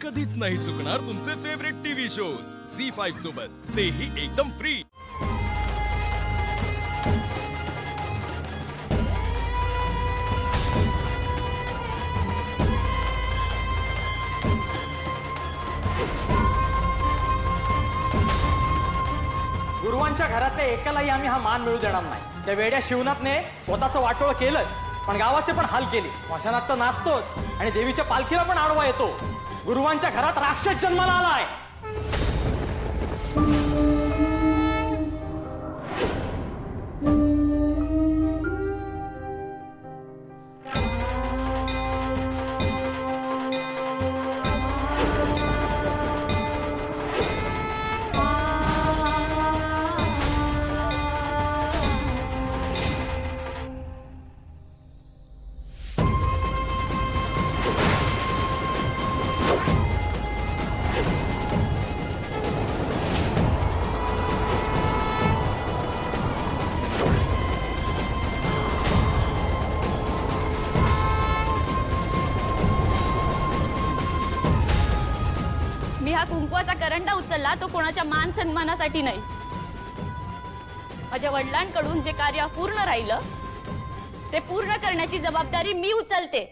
कधीच नाही चुकणार तुमचे फेवरेट टीव्ही शोज झी5 सोबत, तेही एकदम फ्री। गुरुवांच्या घरातल्या एकालाही आम्ही हा मान मिळू देणार नाही। त्या वेड्या शिवनाथने स्वतःचं वाटोळ केलंच, पण गावाचे पण हाल केले। स्मशानात तर नाचतोच आणि देवीच्या पालखीला पण आडवा येतो। गुरुवांच्या घरात राक्षस जन्माला आलाय। मी हा कुंकवाचा करंडा उचलला तो कोणाच्या मान सन्मानासाठी नाही। माझ्या वडिलांकडून जे कार्य पूर्ण राहिलं ते पूर्ण करण्याची जबाबदारी मी उचलते।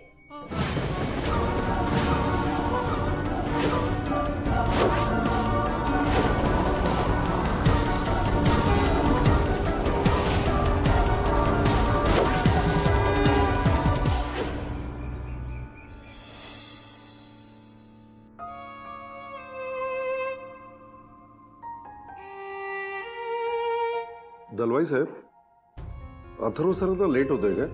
दलवाई साहेब, अथर्व सरांना लेट होतंय का?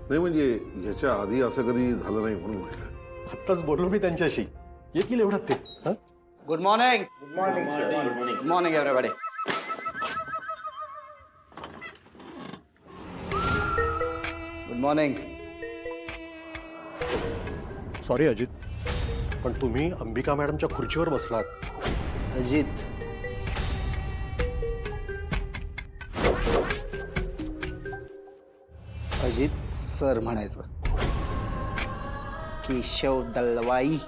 नाही म्हणजे ह्याच्या आधी असं कधी झालं नाही म्हणून म्हटलं। आत्ताच बोललो मी त्यांच्याशी, येतील एवढ्यात ते। हं? Good morning. Good morning everybody. Good morning. Sorry Ajit, पण तुम्ही अंबिका मॅडमच्या खुर्चीवर बसलात। अजित, अजित सर म्हणायचं। केशव दलवाई।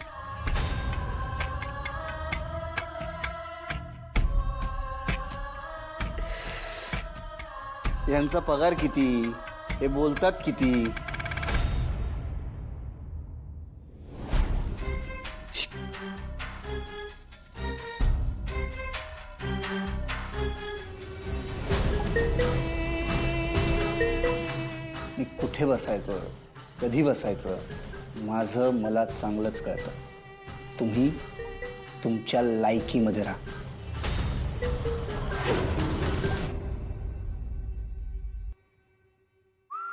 यांचा पगार किती, हे बोलतात किती? मी कुठे बसायचं, कधी बसायचं, माझं मला चांगलंच कळतं। तुम्ही तुमच्या लायकीमध्ये राहा।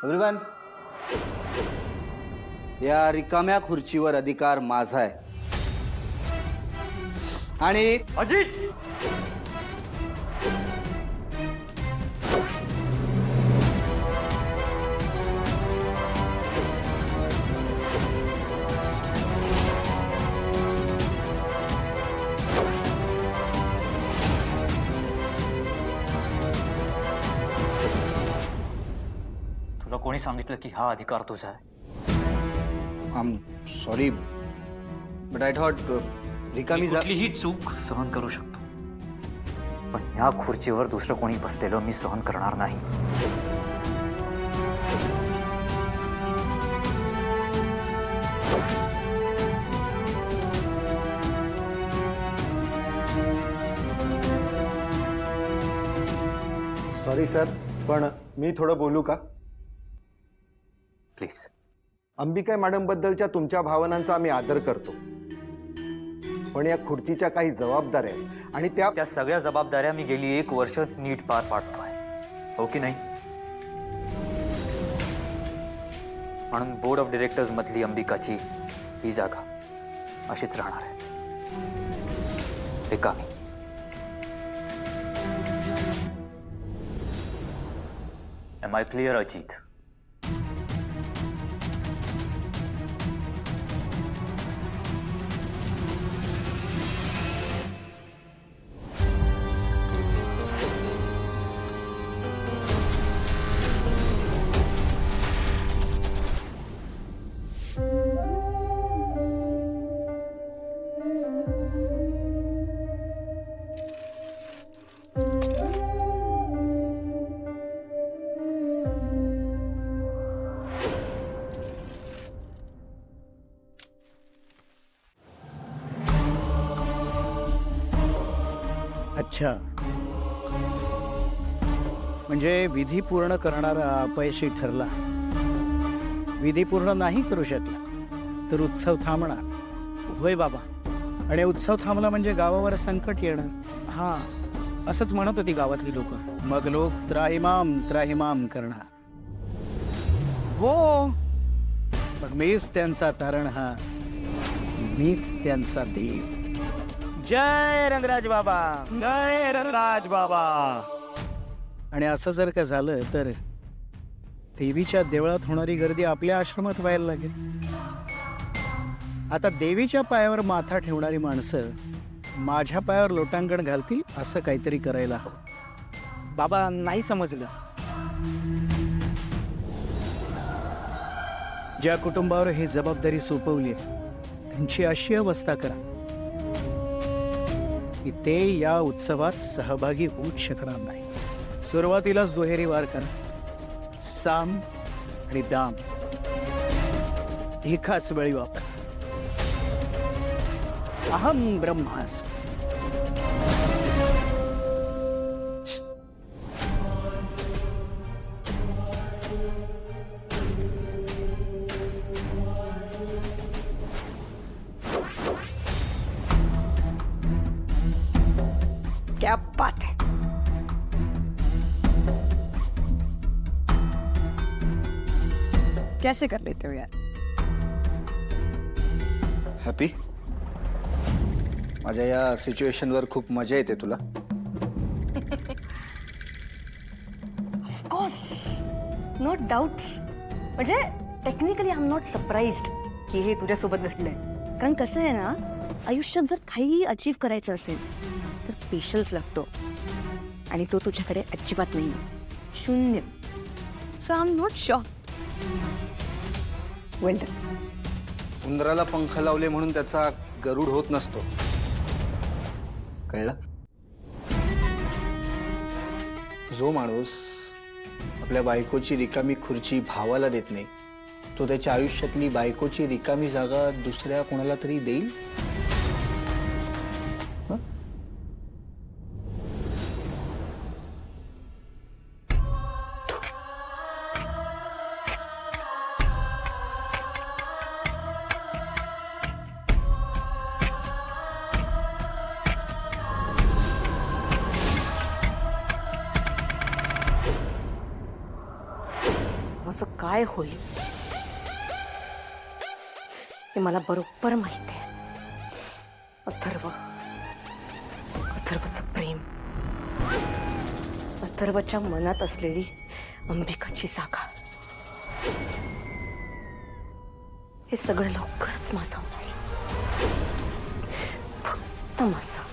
एव्हरीवन, या रिकाम्या खुर्चीवर अधिकार माझा आहे। आणि अजित, तुला कोणी सांगितलं की हा अधिकार तुझा आहे? आम सॉरी, बट आय थॉट रिकामी जा कुठलीही चूक सहन करू शकतो, पण या खुर्चीवर दुसरं कोणी बसलेलं मी सहन करणार नाही। सॉरी सर, पण मी थोडं बोलू का? प्लीज। अंबिका मॅडम बद्दलच्या तुमच्या भावनांचा आम्ही आदर करतो, पण या खुर्चीच्या काही जबाबदाऱ्या आहेत आणि त्या सगळ्या जबाबदाऱ्या मी गेली 1 वर्ष नीट पार पाडतोय, हो की नाही? म्हणून बोर्ड ऑफ डिरेक्टर्स मधली अंबिकाची ही जागा अशीच राहणार आहे, रिकामी। Am I clear, Ajit? अच्छा, म्हणजे विधी पूर्ण करणारा अपयशी ठरला, विधी पूर्ण नाही करू शकला तर उत्सव थांबणार. होय बाबा. आणि उत्सव थांबला म्हणजे गावावर संकट येणार. हा, असंच म्हणत होती गावातली लोक. मग लोक त्राहिमाम त्राहिमाम करणार. हो, मग मीच त्यांचा तारणहार, मीच त्यांचा देव. जय रंगराज बाबा, जय रंगराज बाबा. आणि असं जर का झालं तर देवीच्या देवळात होणारी गर्दी आपल्या आश्रमात व्हायला लागेल. आता देवीच्या पायावर माथा ठेवणारी माणसं माझ्या पायावर लोटांगण घालतील असं काहीतरी करायला हवं. बाबा नाही समजलं. ज्या कुटुंबावर ही जबाबदारी सोपवली त्यांची अशी अवस्था करा की ते या उत्सवात सहभागी होऊच शकणार नाही. सुरुवातीलाच दुहेरी वार करा, साम आणि दाम एकाच वेळी वापरा. अहम ब्रह्मास्मि. क्या बात है. कैसे कर लेते हो यार. हॅपी, माझ्या या सिच्युएशनवर खूप मजा येते तुला. No doubts. म्हणजे technically I am not surprised की हे तुझ्यासोबत घडलंय. कारण कसं आहे ना, आयुष्यात जर काही अचीव्ह करायचं असेल तर पेशन्स लागतो, आणि तो तुझ्याकडे अजिबात नाही. शून्य. So I am not shock. Well done. उंदराला पंख लावले म्हणून त्याचा गरुड होत नसतो, कळलं. जो माणूस आपल्या बायकोची रिकामी खुर्ची भावाला देत नाही, तो त्याच्या आयुष्यातली बायकोची रिकामी जागा दुसऱ्या कोणाला तरी देईल. माझं काय होईल हे मला बरोबर माहिती आहे. अथर्वचं प्रेम, अथर्वच्या मनात असलेली अंबिकाची जागा, हे सगळं लवकरच माझं होणार. फक्त माझं.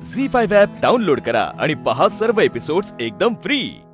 झी 5 ॲप डाउनलोड करा आणि पहा सर्व एपिसोड्स एकदम फ्री.